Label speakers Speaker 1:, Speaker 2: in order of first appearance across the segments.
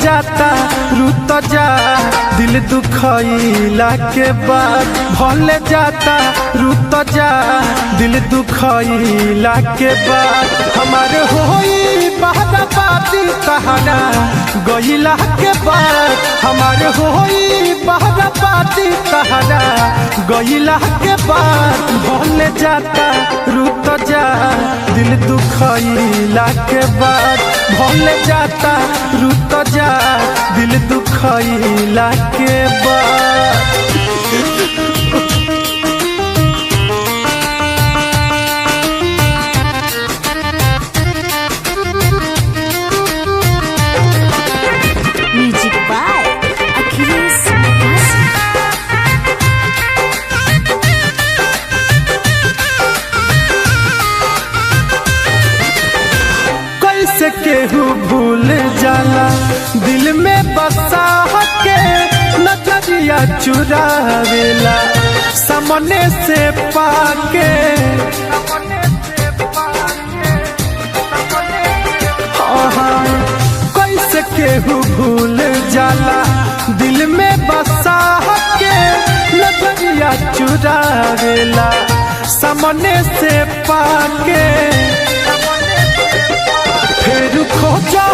Speaker 1: जाता रुत जा दिल दुखइला के बाद भले जाता रुत जा दिल दुखइला के बाद हमारे होई बहराबादी तहरा गइला के बाद हमारे होई बहराबादी तहरा गइला के बाद भले जाता रुत जा दिल दुखइला के बाद भले जाता रुत जा दिल दुखइला के बाद
Speaker 2: म्यूजिक बाय अखिलेश
Speaker 1: कैसे केहू भूल जाला दिल में बसा के नजरिया चुरावेला सामने से पाके कैसे केहू भूल जाला दिल में बसा के नजरिया चुरावेला सामने से पाके फिर खोजा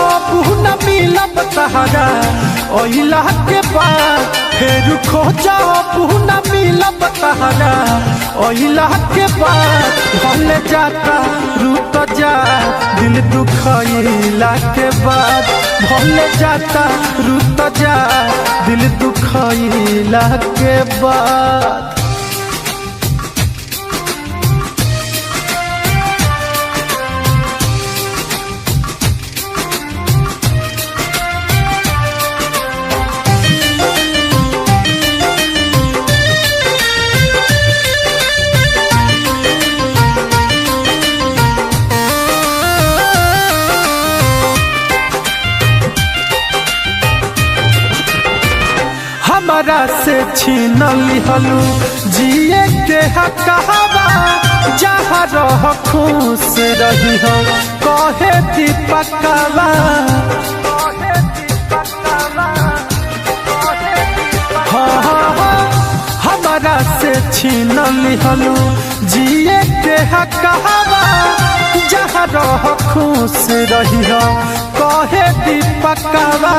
Speaker 1: न मिलब तहरा ओइला के बाद फिर खोजा न मिलब तहरा ओइला के बाद भले जाता रुत जा दिल दुखइला के बाद भले जाता रुत जा दिल दुखइला के बाद हमारा से छीन लिहलू जिए के हकवा जहाँ रह खुश रही हो कहे दीपकवा हमारा से छीन लिहलू जिए के हकवा जहाँ रह खुश रही हो कहे दीपकवा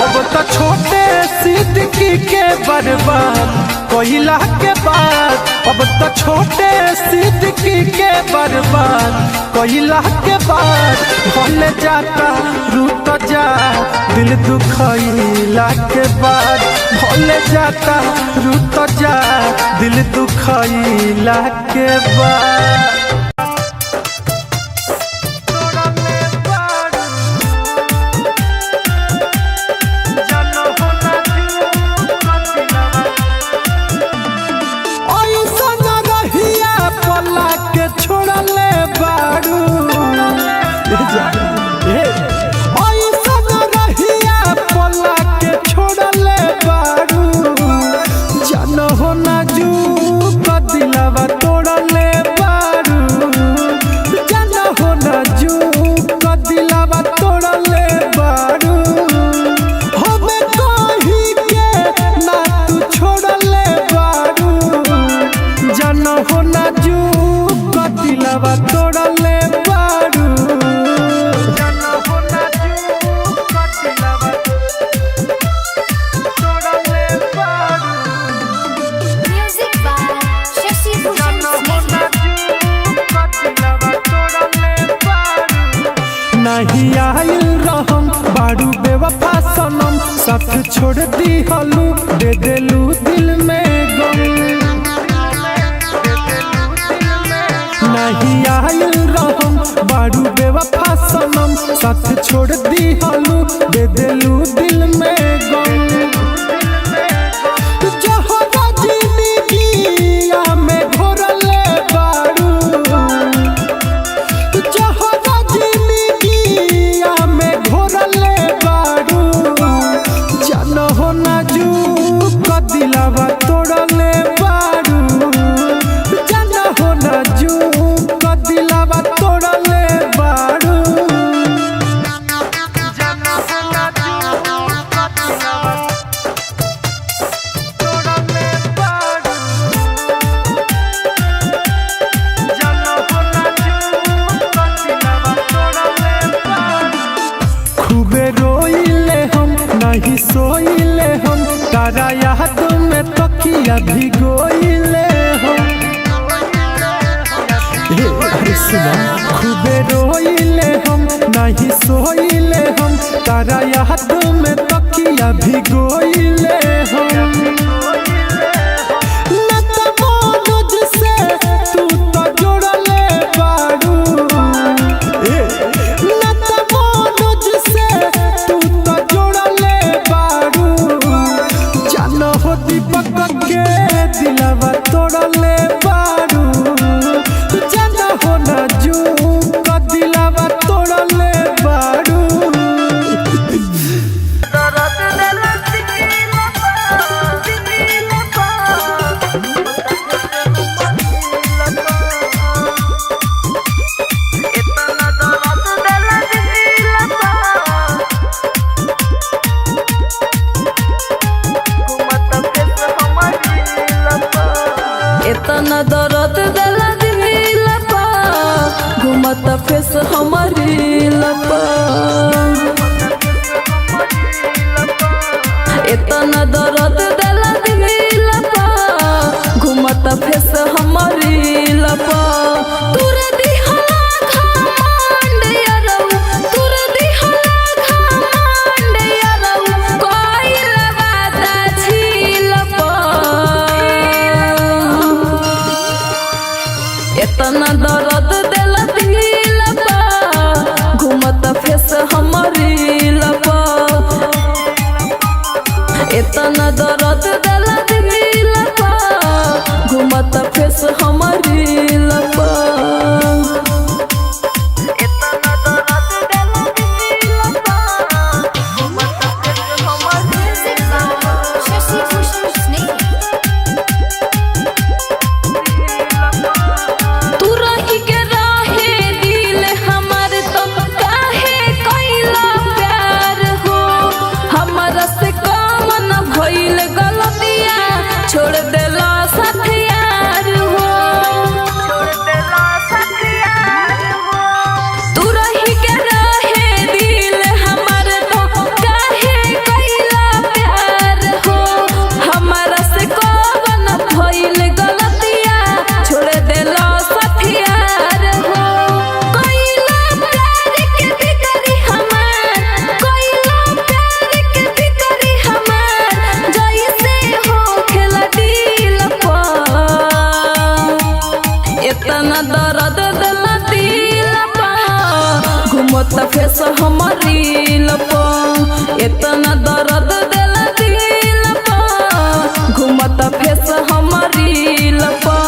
Speaker 1: अब तो छोटे सिद्दीकी के बर्बाद कोइला के बाद अब तो छोटे सिद्दीकी के बर्बाद कोइला के बाद भले जाता रुत जा दिल दुखइला के बाद भले जाता रुत जा दिल दुखइला के बाद नहीं आयल रहम बारू बेवफा सनम साथ छोड़ दी हलू दे देलू दिल में गम नहीं आयल रहम बारू बेवफा सनम साथ छोड़ दी हलू दे देलू दिल में गम सोइले हम तारा याद में तकिया भिगोइले हम। अरे सुना खूबे रोइले हम नहीं सोइले हम तारा याद में तकिया भिगोइले हम। दिलवा तोड़ले बारू जाना हो ना जू का दिलवा तोड़ले बारू।
Speaker 3: इतना दर्द दिला दिला पा घूमत फेस हमारी लपा। इतना दर्द दिला दिला पा घूमत फेस हमारी लपा। तुरे दिहला घमंड यारौ तुरे दिहला घमंड यारौ कोई लगाता झील पा। इतना दर्द दिला दिला पा घूमत फेस हमारी लपा। इतना दर्द दिला दिला पा घूमत फेस हमारी लपा। छोड़ देला साथियार हो तू रही के रहे दिल हमर तो काहे कैला प्यार हो। हमारा से कौन भइल गलतिया छोड़ देला साथियार हो। कैला प्यार के भीतरी हमार कैला प्यार के भीतरी हमार जैसे हो इतना दर्द दिला दिला पा घूमत फेस हमारी लपा। इतना दर्द दिला दिला पा घूमत फेस हमारी लपा।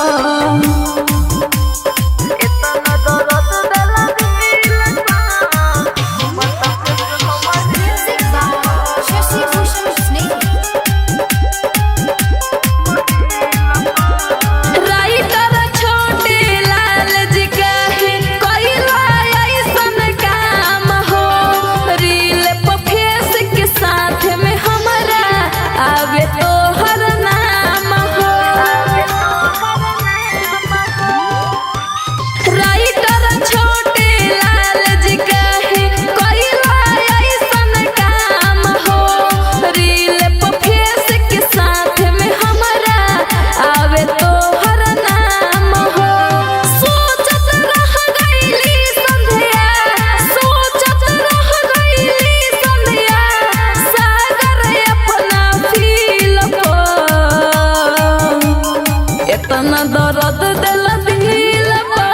Speaker 3: इतना दर्द दिला दिला पा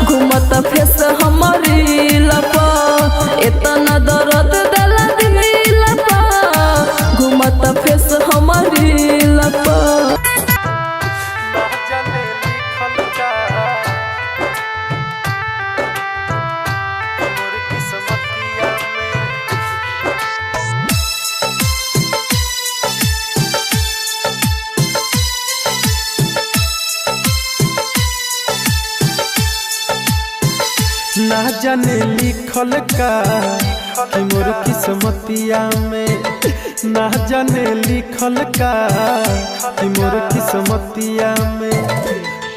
Speaker 3: घूमत फेस हमारी लपा। इतना दर्द दिला दिला पा घूमत फेस हमारी लपा।
Speaker 1: ना जाने लिखल का कि मोर किस्मतिया में ना जाने लिखल का कि मोर किस्मतिया में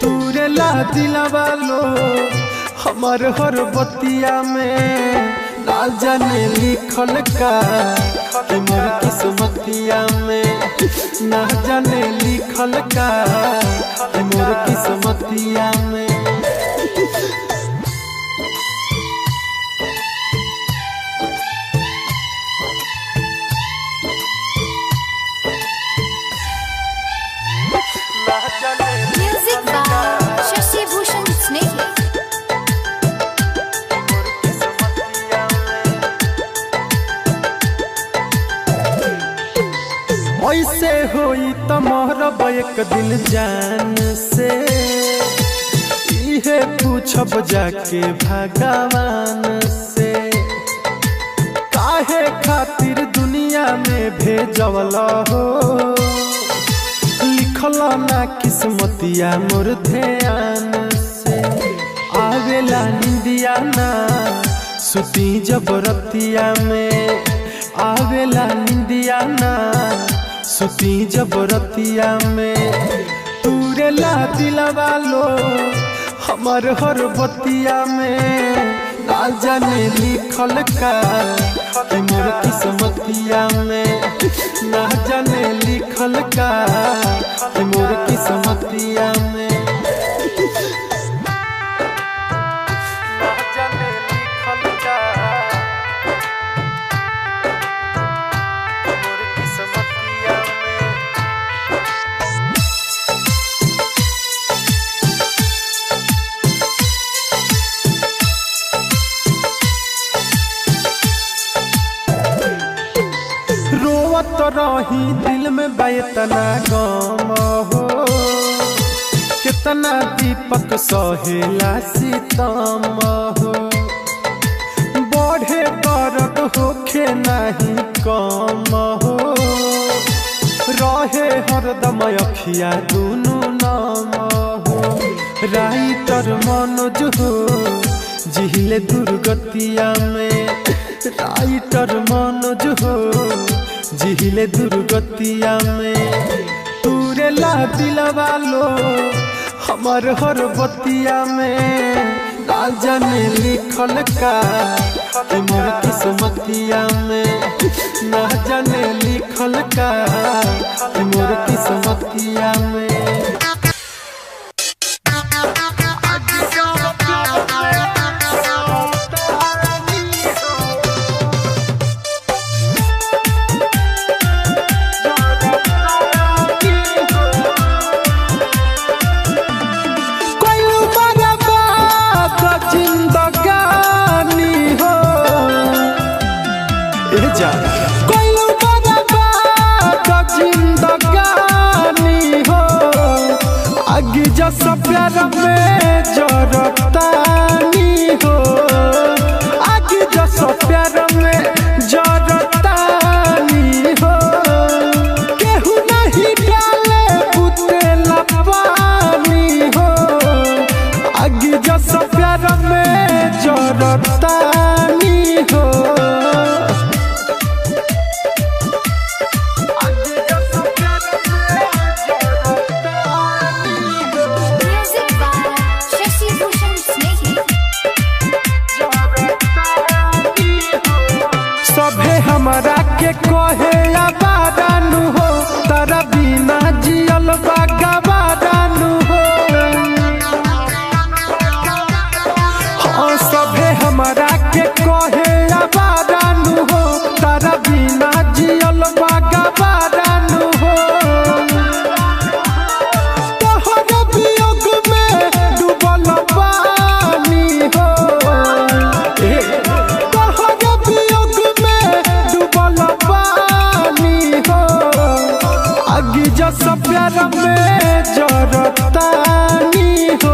Speaker 1: तूरे ला दिलवा लो हमार हर बतिया में ना जाने लिखल का कि मोर ना जाने लिखल का मोर किस्मतिया में।
Speaker 2: Music by Shashi Bhushan Snehi.
Speaker 1: ऐसे होई त मोहरब एक दिन जान से, इहे पूछब जाके भगवान से। काहे खातिर दुनिया में भेजवला हो, लिखल ना किस्मतिया मोर ध्यान से। आवेला निंदिया ना सुती जबरतिया में, आवेला निंदिया ना सुती जबरतिया में। तूरेला दिलवा लो हमर हर बतिया में, ना जाने लिखल का मोर किस्मतिया में। ना जाने लिखल का मोर किस्मतिया में। ना जाने लिखल का मोर किस्मतिया में। रोवत रही दिल में बैतना गम हो, कितना दीपक सहेला सितम हो। बढ़े दर्द होखे नहीं कम हो, रहे हरदम अखिया दुनू नाम हो। राइटर मनोज हो जिहिले दुर्गतिया में, राइटर मनोज हो जिहिले दुर्गतिया में। तूरेला दिलवा लो हमर हर बतिया में, ना जाने लिखल का मोर किस्मतिया में। ना जाने लिखल का मोर किस्मतिया में। जैसा प्यार में जरतानी हो, आगे जैसा प्यार में जरतानी हो। केहू नहीं डाले बुतेला पानी हो, आगे जैसा प्यार में जरतानी हो। हमरा के कहे आबादानु हो, तारा बिना जियल बागाबादानु हो। हाँ सभे हमरा के कहे आबादानु हो, तारा बिना जियल बागाबादानु हो। तोहर वियोग में डूबल पानी हो, जैसा प्यार में जरतानी हो,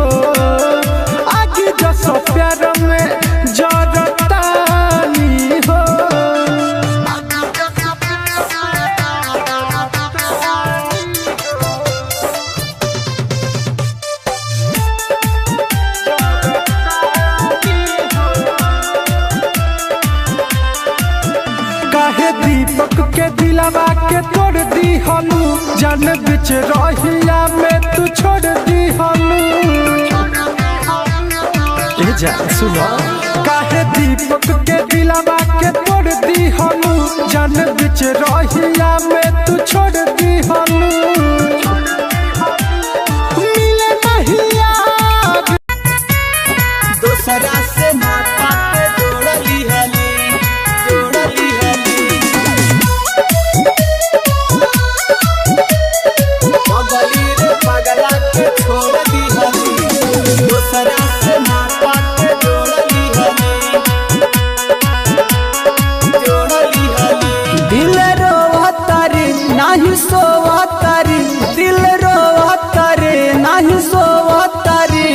Speaker 1: आगे जैसा प्यार में जरतानी हो। काहे दीपक के दिलवा के तोड़ दी हलू, जान बिच रहिया में तू छोड़ दी हलू। सुनो काहे दीपक के दिलवा के तोड़ दी हलू, जान बिच रहिया में तू छोड़ दी हलू।
Speaker 4: नाही सोवतारी दिल रोवतारे नाही सोवतारी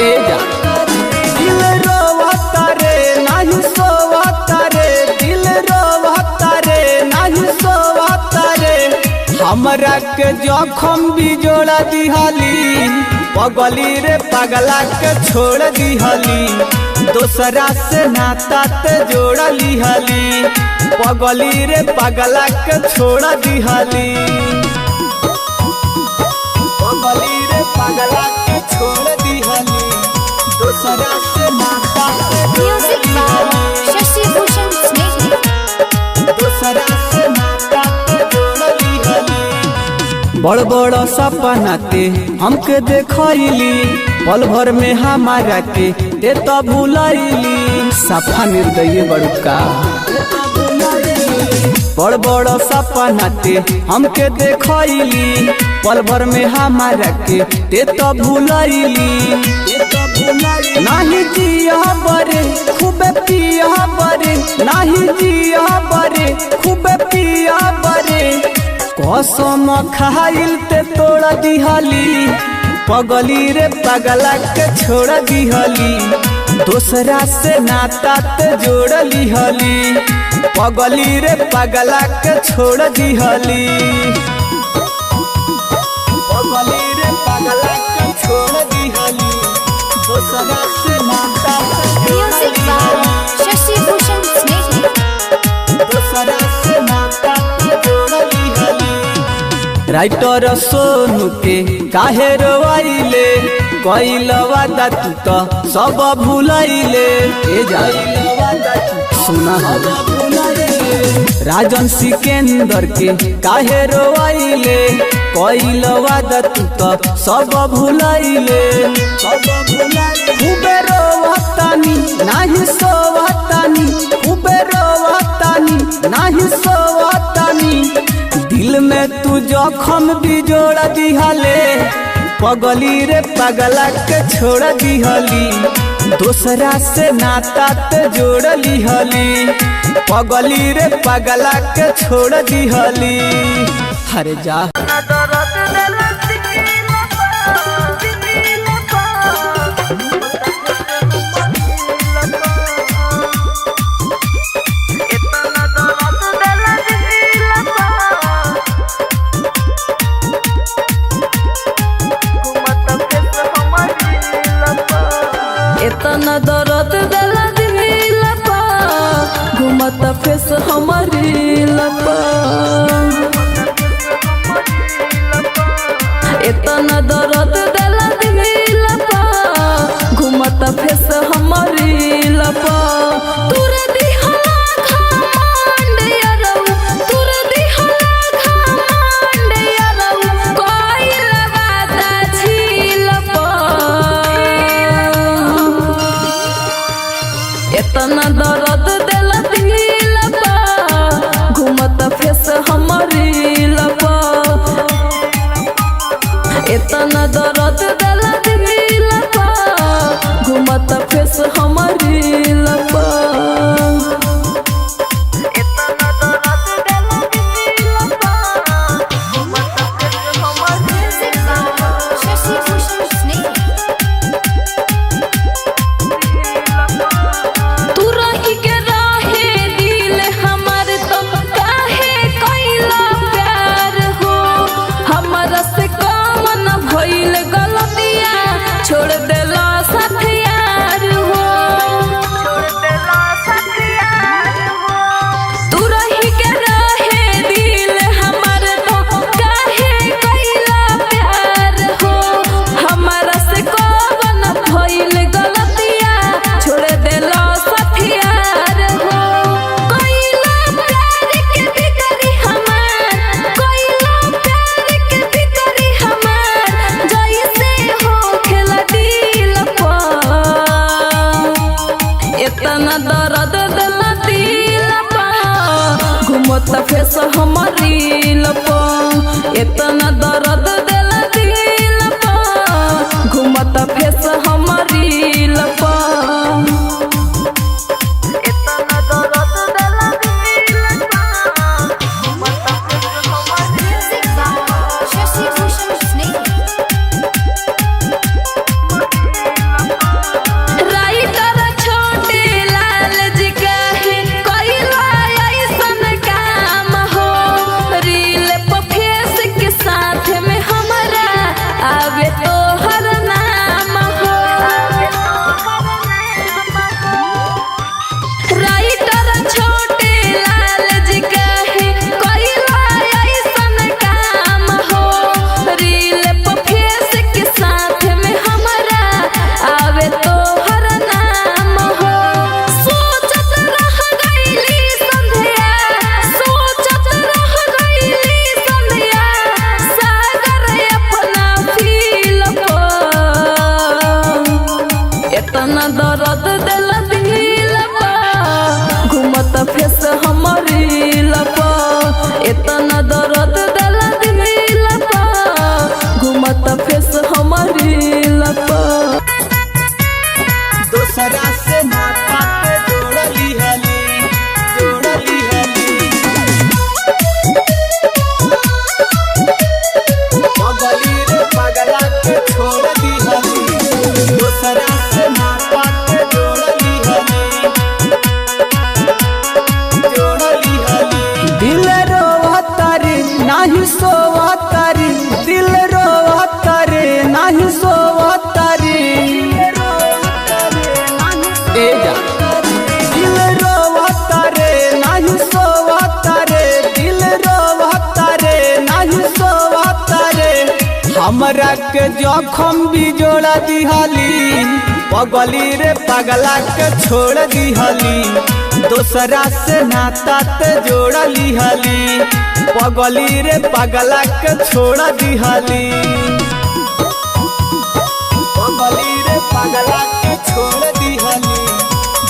Speaker 4: ए जा दिल रोवतारे नाही सोवतारे दिल रोवतारे नाही सोवतारे हमरा के जखम भी जोड़ा दिहाली पगली रे पगला के छोड़ दिहली दोसरा से नाता ते जोड़ लिहली पगली रे पगला के छोड़ दिहली पगली रे पगला के छोड़ दिहली दोसरा से नाता ते जोड़
Speaker 2: Music by
Speaker 4: लिहली
Speaker 2: Shashi Bhushan Snehhi.
Speaker 4: दोसरा से नाता ते जोड़ लिहली बड़ बड़ सपना ते हमके देखैली पल भर में हमारा के ते तो भूलैली सफा निर्दयी बड़का बड़ बड़ सपना ते हमके देखैली पल भर में हमारा के ते तो भूलैली नाही जिया बरे खूबे पिया बरे नाही जिया बरे खूबे पिया बरे कसम खाइल ते तोड़ दिहली पगली रे पगला के छोड़ दिहली दोसरा से नाता ते जोड़ लिहली पगली रे पगला के छोड़ दिहली पगली रे पगला के छोड़ दिहली दोसरा से नाता ते जोड़
Speaker 2: Music by
Speaker 4: लिहली
Speaker 2: Shashi Bhushan Snehhi.
Speaker 4: दोसरा से नाता ते जोड़ लिहली राइटर सोनू के काहे रोवाइले कइल वादा तू तो सब भूलैले ए जाइल वादा तू सुना राजन सिकंदर के काहे रोवाइले कइल वादा तू तो सब भूलैले खूबे रोवतानी नाही सोवतानी खूबे रोवतानी नाही सोवतानी दिल में तू जखम भी जोड़ दिहले पगली रे पगला के छोड़ दिहली दोसरा से नाता ते जोड़ लिहली पगली रे पगला के छोड़ दिहली हरे जा
Speaker 3: इतना दर्द दिला दिला पा घूमत फेस हमारी लपा इतना दर्द दिला दिला पा घूमत फेस हमारी लपा तुर दिहला घमंड यारौ तुर दिहला घमंड यारौ कोई लगाता झील पा इतना दर्द दिला दिला पा घूमत फेस हमारी लपा इतना दर्द दिला दिला पा घूमत फेस हमारी लपा इतना दर्द दिला दिला पा घूमत फेस हमारी
Speaker 2: Music by Shashi Bhushan Snehhi.
Speaker 3: तू रही के राहे दिल हमार तो काहे कइला प्यार हो हमरा से कौन भइल गलतिया छोड़ देला साथ यार हो छोड़ देला साथ यार हो तू रही के राहे दिल हमार तो काहे कइला प्यार हो हमरा से कौन भइल गलतिया छोड़ देला साथ यार हो कइला प्यार के भीतरी हमार कइला प्यार के भीतरी हमार जइसे हो खेला दिल पर इतना दर्द दिला दिल पर घूमत फेस हमारी लपा इतना दर्द दिला दिल पर घूमत फेस हमारी लपा इतना दर्द दिला दिल पर
Speaker 4: हमरा के जखम भी जोड़ा दिहली पगली रे पगला के छोड़ दिहली दोसरा से नाता ते जोड़ लिहली पगली रे पगला के छोड़ दिहली पगली रे पगला के छोड़ दिहली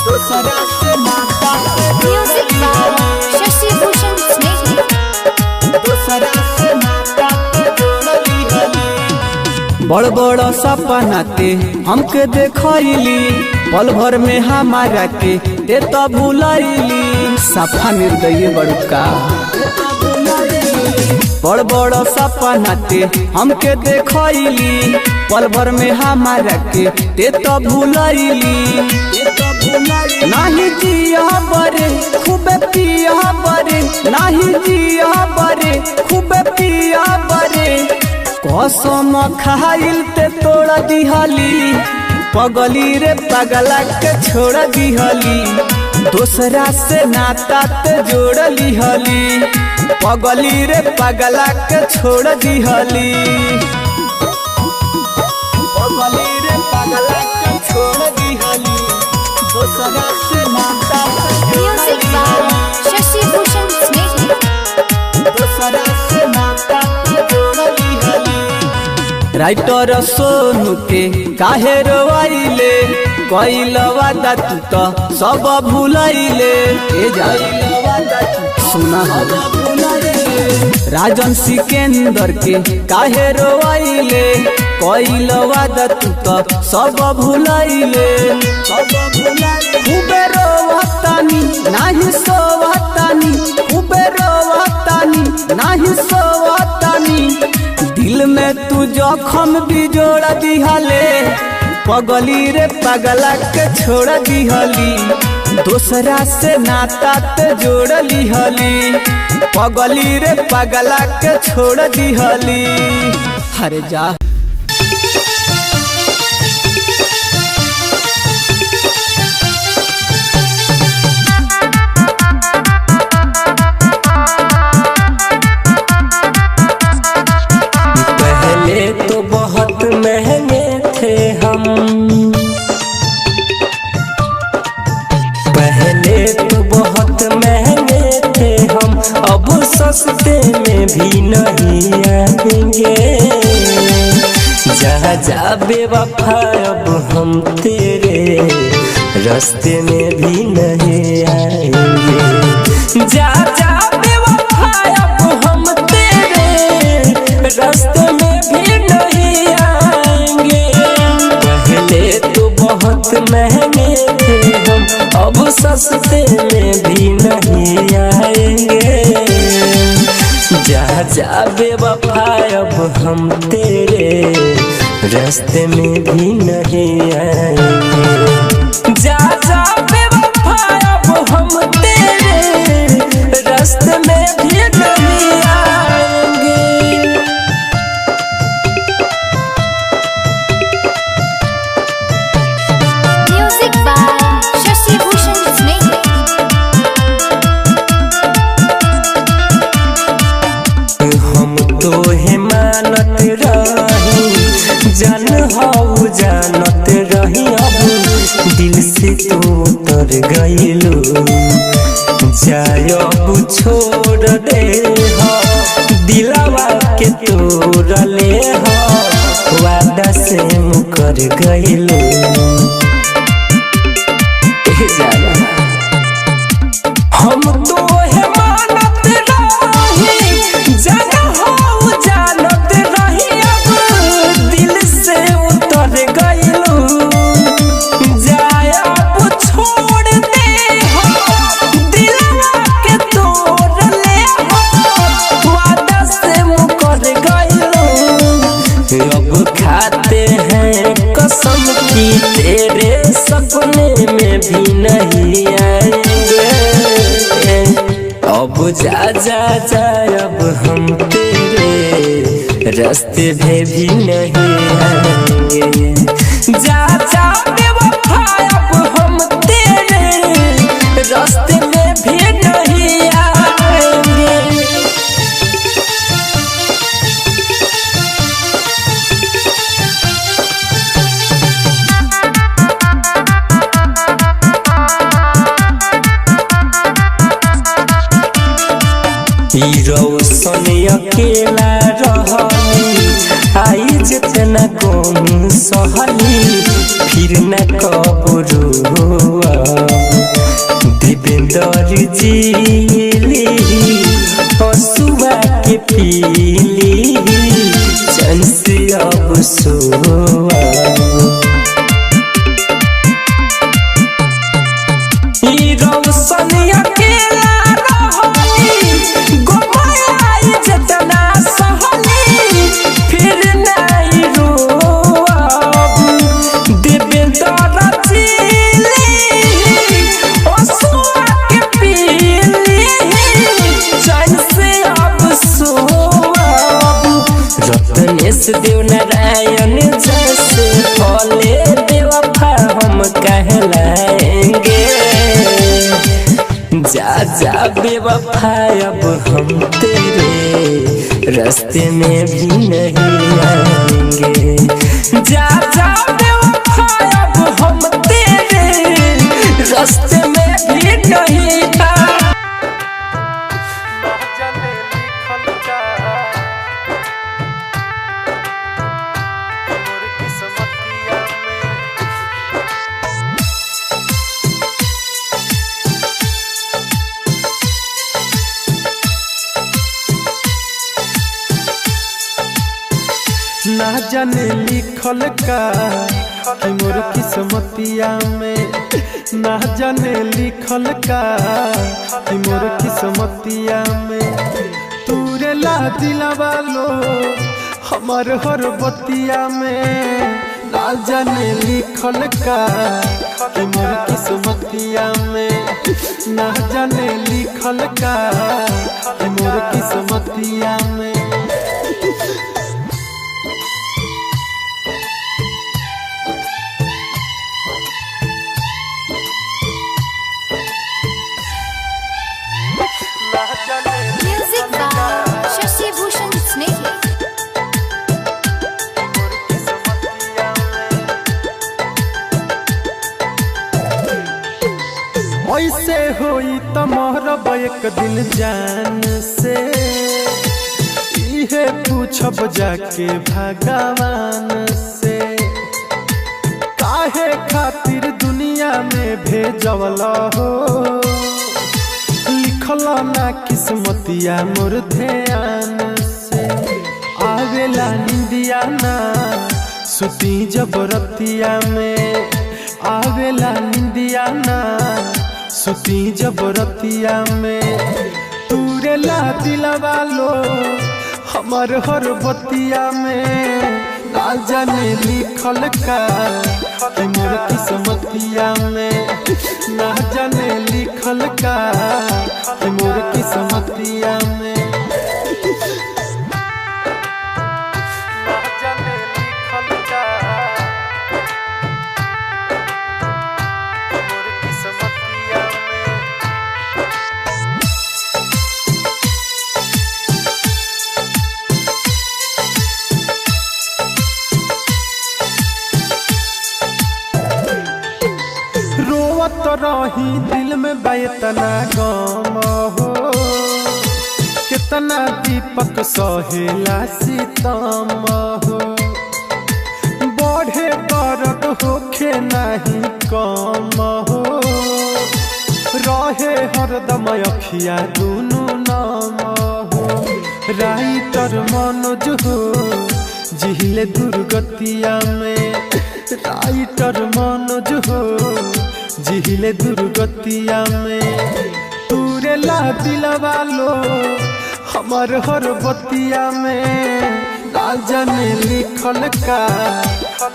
Speaker 4: दोसरा से नाता ते जोड़
Speaker 2: Music by
Speaker 4: लिहली
Speaker 2: Shashi Bhushan Sneh.
Speaker 4: दोसरा से नाता ते जोड़ लिहली बड़ बड़ सपना ते हमके देखैली पल भर में हमारा के ते तो भुलैली सफा निर्दयी बड़का बड़ बड़ सपना ते हमके देखैली पल भर में हमारा के ते तो भुलैली नाही जिया बरे खूबे पिया बरे नाही जिया बरे खूबे पिया बरे कसम खाइल ते तोड़ दिहली पगली रे पगला के छोड़ दिहली दोसरा से नाता ते जोड़ लिहली पगली रे पगला के छोड़ दिहली पगली रे पगला के छोड़ दिहली दोसरा से नाता ते जोड़
Speaker 2: Music by
Speaker 4: लिहली
Speaker 2: Shashi Bhushan Sneh.
Speaker 4: दोसरा से नाता ते जोड़ लिहली राइटर सोनू के काहे रोइले कइल वादा तू तो सब भूलैले ए जाइल वादा तू सुना राजन सिकंदर के काहे रोइले कइल वादा तू तो सब भूलैले खूबे रोवतानी नाही सोवतानी खूबे रोवतानी नाही सोवतानी दिल में तू जखम भी जोड़ दिहले पगली रे पगला के छोड़ दिहली दोसरा से नाता ते जोड़ लिहली पगली रे पगला के छोड़ दिहली अरे जा
Speaker 5: तो बहुत महंगे थे हम पहले तो बहुत महंगे थे हम अब सस्ते में भी नहीं आएंगे जहाँ जा बेवफा अब हम तेरे रास्ते में भी नहीं आएंगे जा जा बेवफा अब हम तेरे रास्ते में भी नहीं आएंगे पहले तो बहुत महंगे थे हम अब सस्ते में भी नहीं आएंगे जा जा बेवफा अब हम तेरे रास्ते में भी नहीं आएंगे जा जा बेवफा अब हम तेरे रास्ते में भी नहीं आएंगे
Speaker 2: Music by Shashi Bhushan Sneh.
Speaker 5: हम तो है मानत रही जान हो जानत रही अब दिल से तो उतर गइलू जाय अब छोड़ दे हो दिलवा के तोड़ ले हो वादा से मुकर गइलू हम तो है मानत रही जान हो जानत रही अब दिल से उतर गइलू जाय अब छोड़ दे हो दिलवा के तोड़ ले हो वादा से मुकर गइलू अब खाते हैं कसम की तेरे सपने में भी नहीं आएंगे अब जा जा जा अब हम तेरे रास्ते में भी नहीं आएंगे जा जा बेवफा अब हम तेरे रास्ते में भी नहीं आएंगे रोशन अकेला रहली आई जितना कम सहली फिर न कबरू देवेंद्र जी हसुआ के पीली चैन से अब सोआ रोशन अकेला रहली गोमाई जितना सहली फिर नहीं रोब देवेंद्र जी हसुआ के पीली चैन से अब सोब रत्नेश देव नारायण जैसे भोले बेवफा हम कहलाएंगे जा जा बेवफा अब हम तेरे रास्ते में भी नहीं आएंगे जा जा बेवफा अब हम तेरे रास्ते में भी नहीं आएंगे।
Speaker 1: ना जाने लिखल का कि मोर किस्मतिया में ना जाने लिखल का कि मोर किस्मतिया में तूरे ला दिलवा लो हमार हर बतिया में ना जाने लिखल का कि मोर किस्मतिया में ना जाने लिखल का कि मोर किस्मतिया में
Speaker 2: Music by Shashi Bhushan Snehhi.
Speaker 1: ऐसे होई त मोहरब एक दिन जान से इहे पूछब जाके भगवान से काहे खातिर दुनिया में भेजवला हो लिखल ना किस्मतिया मोर ध्यान से आवेला निंदिया ना सुती जबरतिया में आवेला निंदिया ना सुती जबरतिया में तूरे ला दिलवा लो हमार हर बतिया में ना जाने लिखल का कि मोर किस्मतिया में ना जाने लिखल का कि मोर किस्मतिया में ना जाने लिखल का मोर किस्मतिया में रोवत रही दिल में बैतना गम हो कितना दीपक सहेला सितम हो बढ़े दर्द होखे नहीं कम हो रहे हरदम अखिया दुनू नाम हो राइटर मनोज हो जिहिले दुर्गतिया में राइटर मनोज हो जिहिले दुर्गतिया में तूरे ला दिलवा लो हमार हर बतिया में ना जाने लिखल का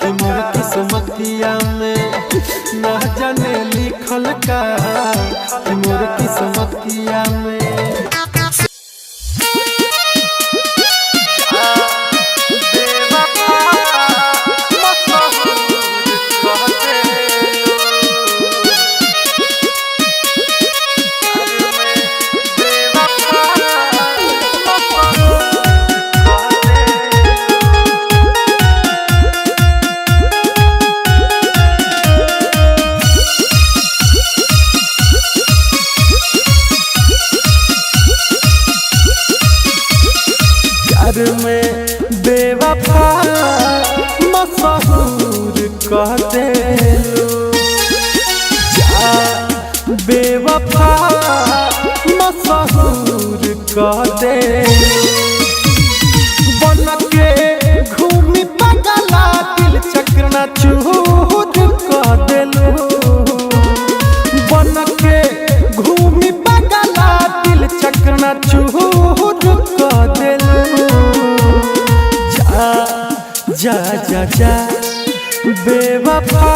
Speaker 1: कि मोर किस्मतिया में ना जाने लिखल का कि मोर किस्मतिया में प्यार में बेवफा मशहूर कह देलू जा बेवफा मशहूर कह देलू बन के घूमी पगला दिल चकना चूर कह देलू बन के घूमी पगला दिल चकना चूर कह देलू जा जा जा बेवफा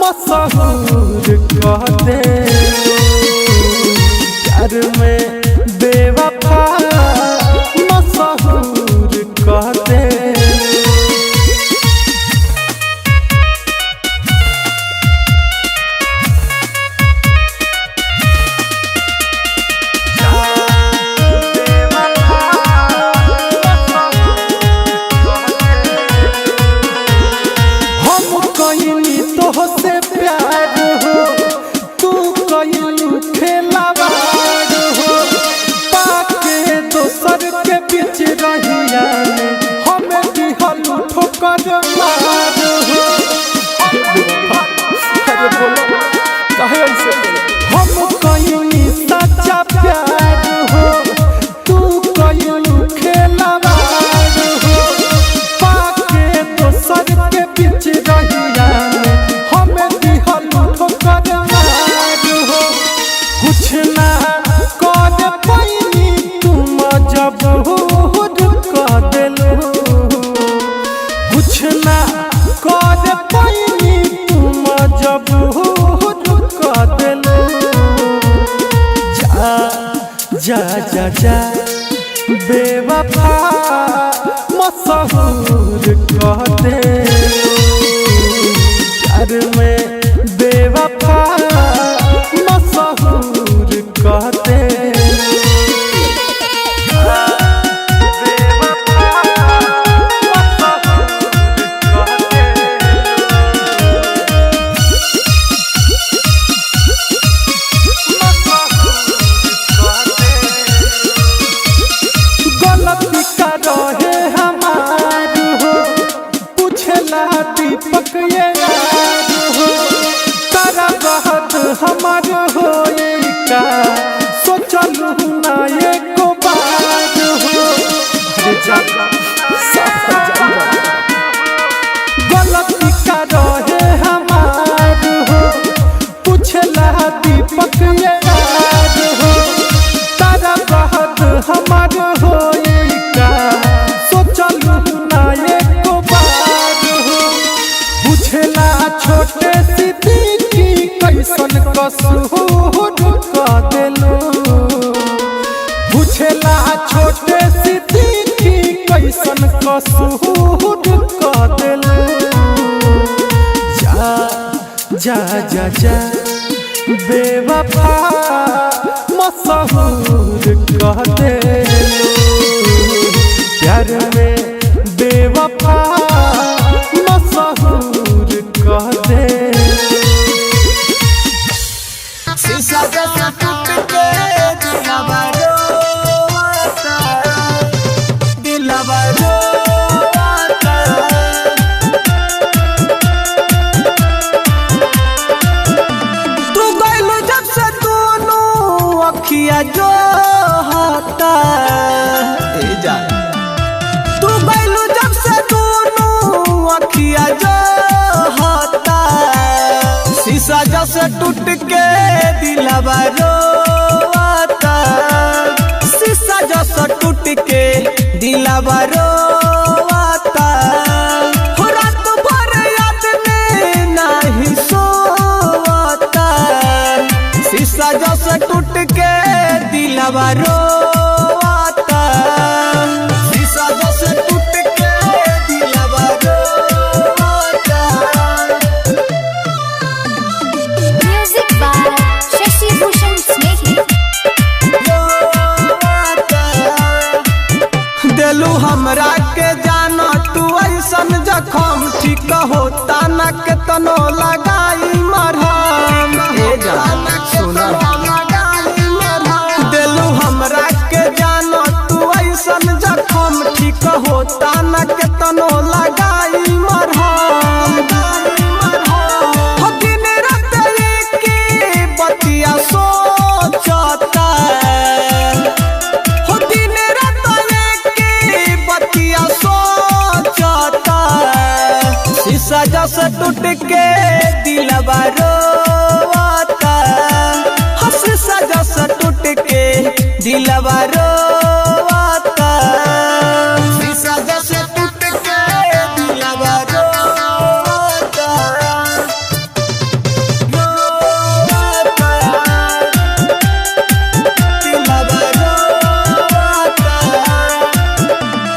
Speaker 1: मशहूर कह देलू प्यार में बेवफा मशहूर कह देलू से प्यार हो तू कइलू खेलावार हो पाके दोसर के बीच रहिया हमें दिहलू ठोकर मार हो अरे बोलो काहे ऐसे हम कइनी सच्चा प्यार हो तू कइलू खेलावार हो पाके दोसर के बीच रहिया कुछ ना कर पैनी तुम जब कह देलू कुछ ना कर पैनी तुम जब कह देलू जा जा जा बेवफा मशहूर कह देलू प्यार में बेवफा मशहूर कह देलू गलती का रहे हमार हो पूछला दीपक ये यार हो तारा बहुत हमार हो का सोचलू ना एको बार हो अरे जा गलती का रहे हमार हो पूछला दीपक ये यार हो तारा बहुत हमार हो का सोचलू ना एको बार हो पूछला छोटे सिद्दीकी कैसन कसूर कह देलू पूछला छोटे सिद्दीकी कैसन कसूर कह देलू जा जा जा बेवफा मशहूर कह देलू प्यार में बेवफा मशहूर कह देलू
Speaker 4: शीशा जैसा टूट के दिलवा रोता दिलवा रोता तू गइलू जब से दोनों अखियां जो होता जा तू गइलू जब से दोनों अखियां जो होता शीशा जैसे टूट के दिलवा रोता शीशा जैसे टूट के दिलवा रोता रात भर याद में नहीं सोता शीशा जैसे टूट के दिलवा रोता शीशा जैसे टूट के दिलवा रोता
Speaker 2: Music by Shashi Bhushan Snehi.
Speaker 4: देलू हमरा के जाना तू ऐसन जखम ठीक होता न के तनो लगाई मरहम सुना देलू हमरा के जाना तू ऐसन जखम दिलवा रोता शीशा जैसे टूट के दिलवा रोता दिलवा रोता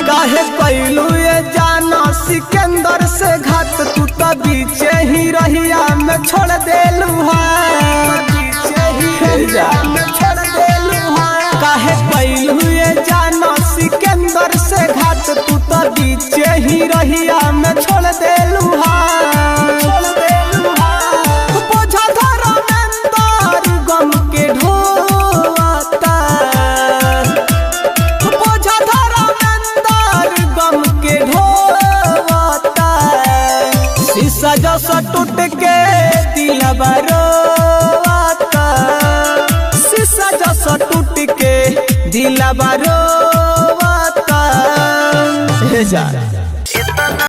Speaker 4: काहे कैलू ये जाना सिकंदर से घात तू तो बीचे ही रहिया में छोड़ देलू काहे कैलू ये जाना सिकंदर से घात तू तो बीचे ही रहिया में छोड़ देलू बोझा धरा मेंदर गम के ढोता बोझा धरा मेंदर गम के ढोता शीशा जैसा टूट के दिलवा रोता शीशा जैसा टूट के दिलवा रोता